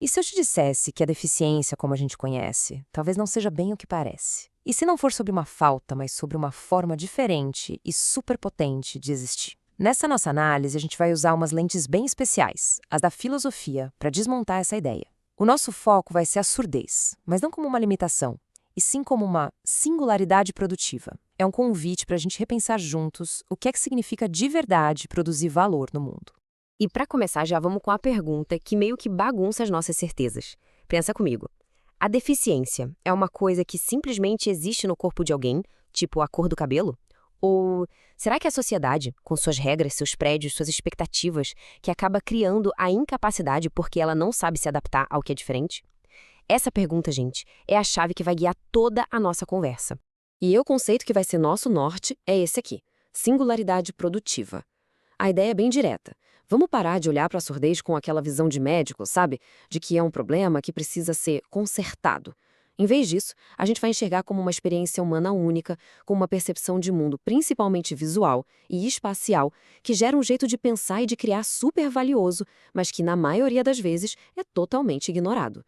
E se eu te dissesse que a deficiência, como a gente conhece, talvez não seja bem o que parece? E se não for sobre uma falta, mas sobre uma forma diferente e superpotente de existir? Nessa nossa análise, a gente vai usar umas lentes bem especiais, as da filosofia, para desmontar essa ideia. O nosso foco vai ser a surdez, mas não como uma limitação, e sim como uma singularidade produtiva. É um convite para a gente repensar juntos o que é que significa de verdade produzir valor no mundo. E para começar, já vamos com a pergunta que meio que bagunça as nossas certezas. Pensa comigo. A deficiência é uma coisa que simplesmente existe no corpo de alguém, tipo a cor do cabelo? Ou será que é a sociedade, com suas regras, seus prédios, suas expectativas, que acaba criando a incapacidade porque ela não sabe se adaptar ao que é diferente? Essa pergunta, gente, é a chave que vai guiar toda a nossa conversa. E o conceito que vai ser nosso norte é esse aqui: singularidade produtiva. A ideia é bem direta. Vamos parar de olhar para a surdez com aquela visão de médico, sabe? De que é um problema que precisa ser consertado. Em vez disso, a gente vai enxergar como uma experiência humana única, com uma percepção de mundo principalmente visual e espacial, que gera um jeito de pensar e de criar super valioso, mas que na maioria das vezes é totalmente ignorado.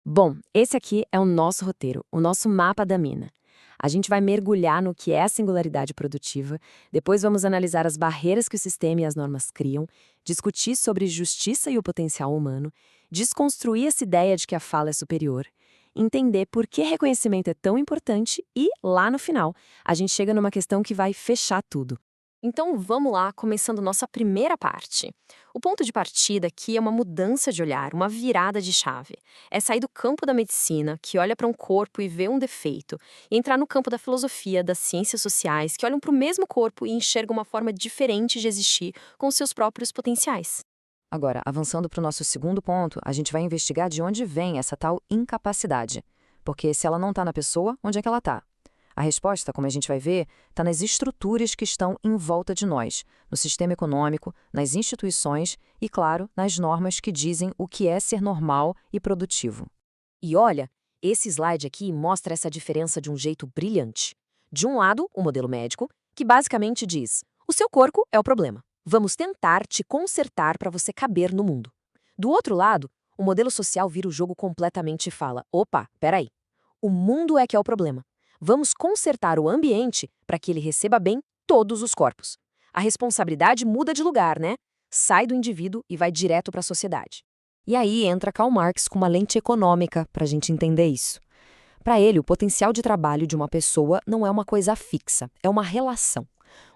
Bom, esse aqui é o nosso roteiro, o nosso mapa da mina. A gente vai mergulhar no que é a singularidade produtiva, depois vamos analisar as barreiras que o sistema e as normas criam, discutir sobre justiça e o potencial humano, desconstruir essa ideia de que a fala é superior, entender por que reconhecimento é tão importante e, lá no final, a gente chega numa questão que vai fechar tudo. Então vamos lá, começando nossa primeira parte. O ponto de partida aqui é uma mudança de olhar, uma virada de chave. É sair do campo da medicina, que olha para um corpo e vê um defeito, e entrar no campo da filosofia, das ciências sociais, que olham para o mesmo corpo e enxergam uma forma diferente de existir com seus próprios potenciais. Agora, avançando para o nosso segundo ponto, a gente vai investigar de onde vem essa tal incapacidade. Porque se ela não está na pessoa, onde é que ela está? A resposta, como a gente vai ver, está nas estruturas que estão em volta de nós, no sistema econômico, nas instituições e, claro, nas normas que dizem o que é ser normal e produtivo. E olha, esse slide aqui mostra essa diferença de um jeito brilhante. De um lado, o modelo médico, que basicamente diz: o seu corpo é o problema. Vamos tentar te consertar para você caber no mundo. Do outro lado, o modelo social vira o jogo completamente e fala: opa, peraí. O mundo é que é o problema. Vamos consertar o ambiente para que ele receba bem todos os corpos. A responsabilidade muda de lugar, né? Sai do indivíduo e vai direto para a sociedade. E aí entra Karl Marx com uma lente econômica para a gente entender isso. Para ele, o potencial de trabalho de uma pessoa não é uma coisa fixa, é uma relação.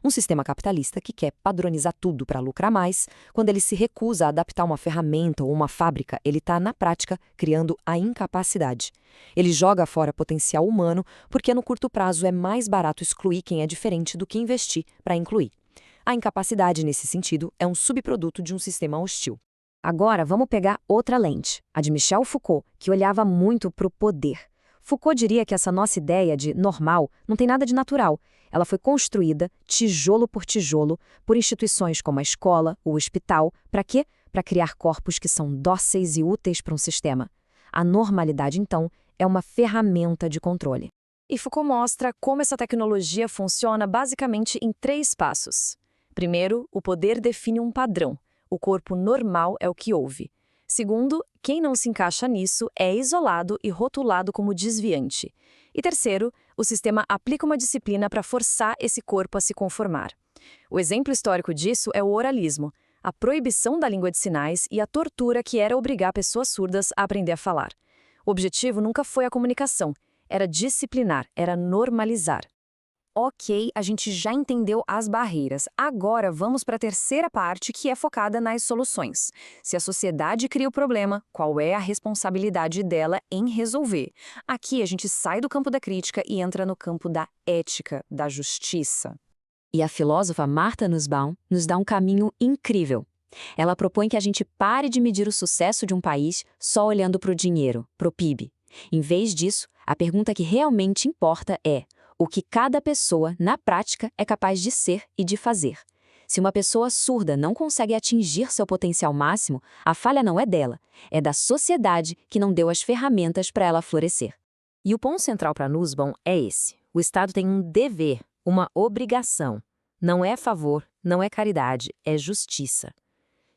Um sistema capitalista que quer padronizar tudo para lucrar mais, quando ele se recusa a adaptar uma ferramenta ou uma fábrica, ele está, na prática, criando a incapacidade. Ele joga fora potencial humano porque no curto prazo é mais barato excluir quem é diferente do que investir para incluir. A incapacidade, nesse sentido, é um subproduto de um sistema hostil. Agora, vamos pegar outra lente, a de Michel Foucault, que olhava muito para o poder. Foucault diria que essa nossa ideia de normal não tem nada de natural. Ela foi construída, tijolo por tijolo, por instituições como a escola, o hospital. Para quê? Para criar corpos que são dóceis e úteis para um sistema. A normalidade, então, é uma ferramenta de controle. E Foucault mostra como essa tecnologia funciona basicamente em 3 passos. Primeiro, o poder define um padrão. O corpo normal é o que ouve. Segundo, quem não se encaixa nisso é isolado e rotulado como desviante. E terceiro, o sistema aplica uma disciplina para forçar esse corpo a se conformar. O exemplo histórico disso é o oralismo, a proibição da língua de sinais e a tortura que era obrigar pessoas surdas a aprender a falar. O objetivo nunca foi a comunicação, era disciplinar, era normalizar. Ok, a gente já entendeu as barreiras. Agora vamos para a terceira parte, que é focada nas soluções. Se a sociedade cria o problema, qual é a responsabilidade dela em resolver? Aqui a gente sai do campo da crítica e entra no campo da ética, da justiça. E a filósofa Martha Nussbaum nos dá um caminho incrível. Ela propõe que a gente pare de medir o sucesso de um país só olhando para o dinheiro, para o PIB. Em vez disso, a pergunta que realmente importa é: o que cada pessoa, na prática, é capaz de ser e de fazer. Se uma pessoa surda não consegue atingir seu potencial máximo, a falha não é dela, é da sociedade que não deu as ferramentas para ela florescer. E o ponto central para Nussbaum é esse: o Estado tem um dever, uma obrigação. Não é favor, não é caridade, é justiça.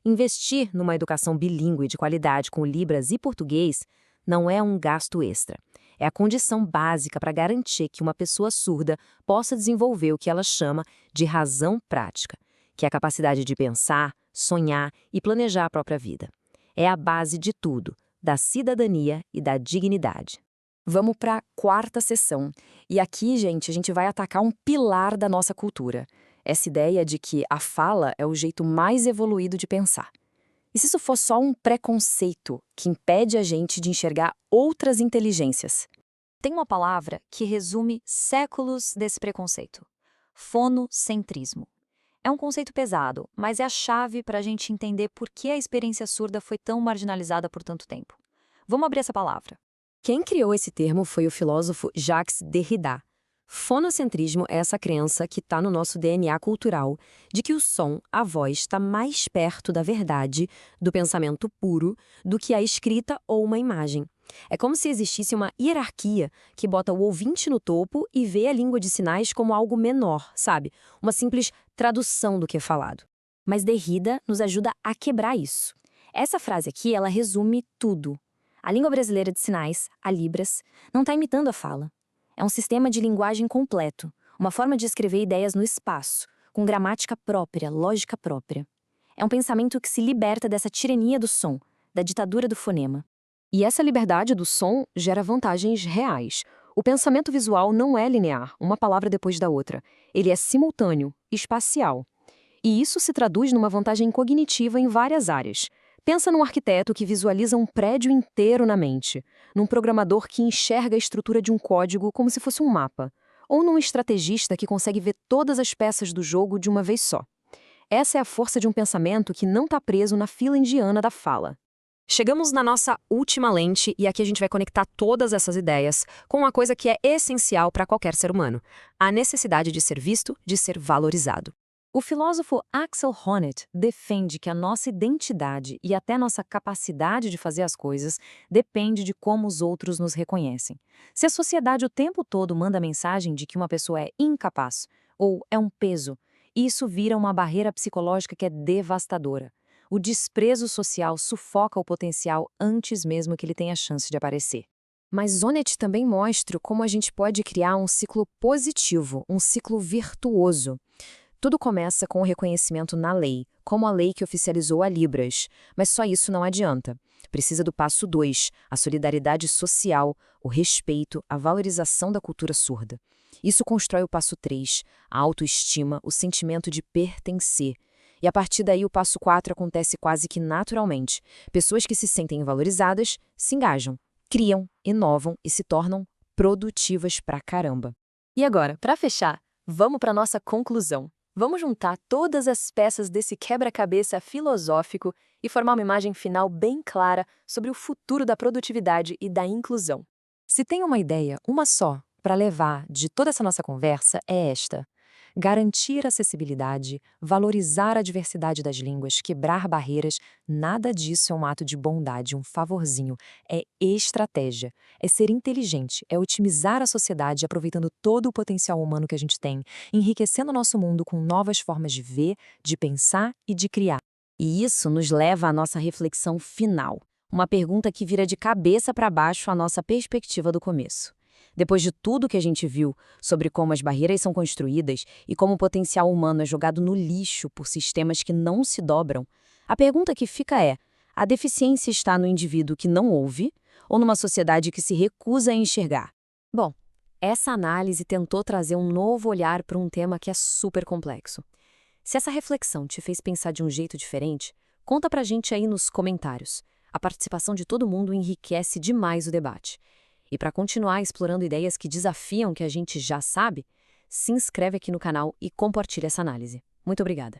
Investir numa educação bilíngue de qualidade com Libras e português não é um gasto extra. É a condição básica para garantir que uma pessoa surda possa desenvolver o que ela chama de razão prática, que é a capacidade de pensar, sonhar e planejar a própria vida. É a base de tudo, da cidadania e da dignidade. Vamos para a quarta sessão. E aqui, gente, a gente vai atacar um pilar da nossa cultura. Essa ideia de que a fala é o jeito mais evoluído de pensar. E se isso for só um preconceito que impede a gente de enxergar outras inteligências? Tem uma palavra que resume séculos desse preconceito: fonocentrismo. É um conceito pesado, mas é a chave para a gente entender por que a experiência surda foi tão marginalizada por tanto tempo. Vamos abrir essa palavra. Quem criou esse termo foi o filósofo Jacques Derrida. Fonocentrismo é essa crença que está no nosso DNA cultural de que o som, a voz, está mais perto da verdade, do pensamento puro, do que a escrita ou uma imagem. É como se existisse uma hierarquia que bota o ouvinte no topo e vê a língua de sinais como algo menor, sabe? Uma simples tradução do que é falado. Mas Derrida nos ajuda a quebrar isso. Essa frase aqui, ela resume tudo. A língua brasileira de sinais, a Libras, não está imitando a fala. É um sistema de linguagem completo, uma forma de escrever ideias no espaço, com gramática própria, lógica própria. É um pensamento que se liberta dessa tirania do som, da ditadura do fonema. E essa liberdade do som gera vantagens reais. O pensamento visual não é linear, uma palavra depois da outra. Ele é simultâneo, espacial. E isso se traduz numa vantagem cognitiva em várias áreas. Pensa num arquiteto que visualiza um prédio inteiro na mente, num programador que enxerga a estrutura de um código como se fosse um mapa, ou num estrategista que consegue ver todas as peças do jogo de uma vez só. Essa é a força de um pensamento que não está preso na fila indiana da fala. Chegamos na nossa última lente e aqui a gente vai conectar todas essas ideias com uma coisa que é essencial para qualquer ser humano: a necessidade de ser visto, de ser valorizado. O filósofo Axel Honneth defende que a nossa identidade e até nossa capacidade de fazer as coisas depende de como os outros nos reconhecem. Se a sociedade o tempo todo manda a mensagem de que uma pessoa é incapaz ou é um peso, isso vira uma barreira psicológica que é devastadora. O desprezo social sufoca o potencial antes mesmo que ele tenha chance de aparecer. Mas Honneth também mostra como a gente pode criar um ciclo positivo, um ciclo virtuoso. Tudo começa com o reconhecimento na lei, como a lei que oficializou a Libras. Mas só isso não adianta. Precisa do passo 2, a solidariedade social, o respeito, a valorização da cultura surda. Isso constrói o passo 3, a autoestima, o sentimento de pertencer. E a partir daí o passo 4 acontece quase que naturalmente. Pessoas que se sentem valorizadas se engajam, criam, inovam e se tornam produtivas pra caramba. E agora, para fechar, vamos para nossa conclusão. Vamos juntar todas as peças desse quebra-cabeça filosófico e formar uma imagem final bem clara sobre o futuro da produtividade e da inclusão. Se tem uma ideia, uma só, para levar de toda essa nossa conversa é esta: garantir acessibilidade, valorizar a diversidade das línguas, quebrar barreiras, nada disso é um ato de bondade, um favorzinho. É estratégia, é ser inteligente, é otimizar a sociedade aproveitando todo o potencial humano que a gente tem, enriquecendo o nosso mundo com novas formas de ver, de pensar e de criar. E isso nos leva à nossa reflexão final, uma pergunta que vira de cabeça para baixo a nossa perspectiva do começo. Depois de tudo que a gente viu sobre como as barreiras são construídas e como o potencial humano é jogado no lixo por sistemas que não se dobram, a pergunta que fica é: a deficiência está no indivíduo que não ouve ou numa sociedade que se recusa a enxergar? Bom, essa análise tentou trazer um novo olhar para um tema que é super complexo. Se essa reflexão te fez pensar de um jeito diferente, conta pra gente aí nos comentários. A participação de todo mundo enriquece demais o debate. E para continuar explorando ideias que desafiam o que a gente já sabe, se inscreve aqui no canal e compartilha essa análise. Muito obrigada!